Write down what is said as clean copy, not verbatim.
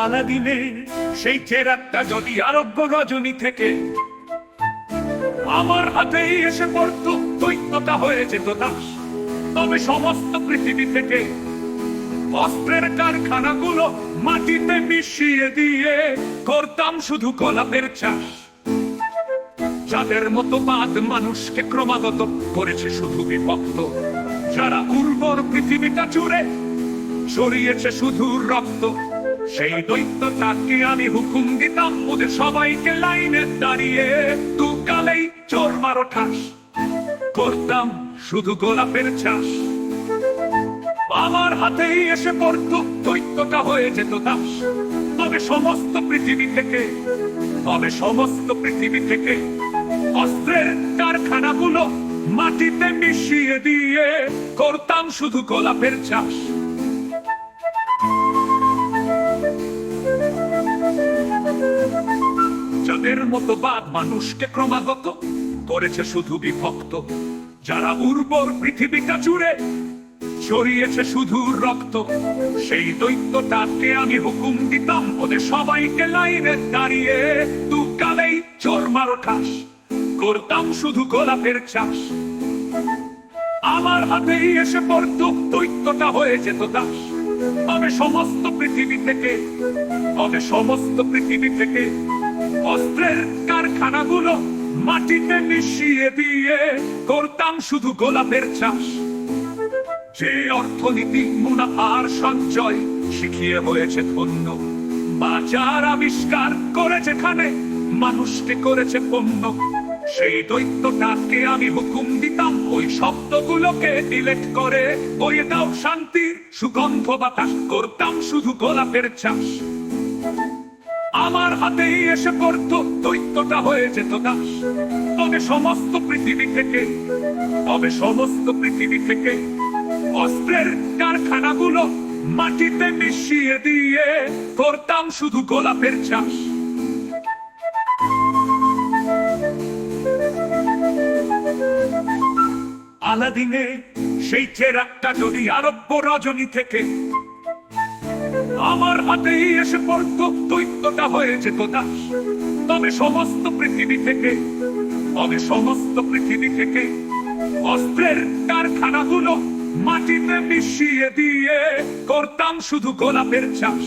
আলাদিনে সেই চেরাকটা যদি আরব্য রজনী থেকে আমার হাতেই এসে পড়তো, দৈত্যটা হয়ে যেত দাস। তবে সমস্ত পৃথিবী থেকে অস্ত্রের কারখানাগুলো মাটিতে মিশিয়ে দিয়ে করতাম শুধু গোলাপের চাষ। যাদের মতো বাদ মানুষকে ক্রমাগত করেছে শুধু বিভক্ত, যারা উর্বর পৃথিবীটা জুড়ে ছড়িয়েছে শুধু রক্ত, সেই দৈত্যটাকে আমি হুকুম দিতাম ওদের সবাইকে লাইনে দাঁড়িয়ে দু গালেই চোর মারো ঠাস। করতাম শুধু গোলাপের চাষ। আমার হাতেই এসে পড়তো, দৈত্যটা হয়ে যেত দাস। তবে সমস্ত পৃথিবী থেকে অস্ত্রের কারখানাগুলো মাটিতে মিশিয়ে দিয়ে করতাম শুধু গোলাপের চাষ। যাদের মতো বাদ মানুষকে ক্রমাগত করেছে শুধু বিভক্ত, যারা উর্বর পৃথিবীটা জুড়ে ছড়িয়েছে শুধু রক্ত, সেই দৈত্যটাকে আমি হুকুম দিতাম ওদের সবাইকে লাইনে দাঁড়িয়ে দু গালেই চোর মারো ঠাস। করতাম শুধু গোলাপের চাষ। আমার হাতেই এসে পড়তো, দৈত্যটা হয়ে যেত দাস। তবে সমস্ত পৃথিবী থেকে অস্ত্রের কারখানাগুলো মাটিতে মিশিয়ে দিয়ে করতাম শুধু গোলাপের চাষ। যে অর্থনীতি মুনাফার সঞ্চয় শিখিয়ে হয়েছে ধন্য, বাজার আবিষ্কার করে যেখানে মানুষকে করেছে পণ্য, সেই দৈত্যটাকে আমি হুকুম দিতাম ওই শব্দগুলোকে ডিলেট করে বইয়ে দাও শান্তির সুগন্ধ বাতাস। করতাম শুধু গোলাপের চাষ। আমার হাতেই এসে পড়তো, দৈত্যটা হয়ে যেত দাস। তবে সমস্ত পৃথিবী থেকে অস্ত্রের কারখানাগুলো মাটিতে মিশিয়ে দিয়ে করতাম শুধু গোলাপের চাষ। আলাদিনে সেই চেরাকটা যদি আরব্য রজনী থেকে আমার হাতেই এসে পড়তো, দৈত্যটা হয়ে যেত দাস। তবে সমস্ত পৃথিবী থেকে অস্ত্রের কারখানাগুলো মাটিতে মিশিয়ে দিয়ে করতাম শুধু গোলাপের চাষ।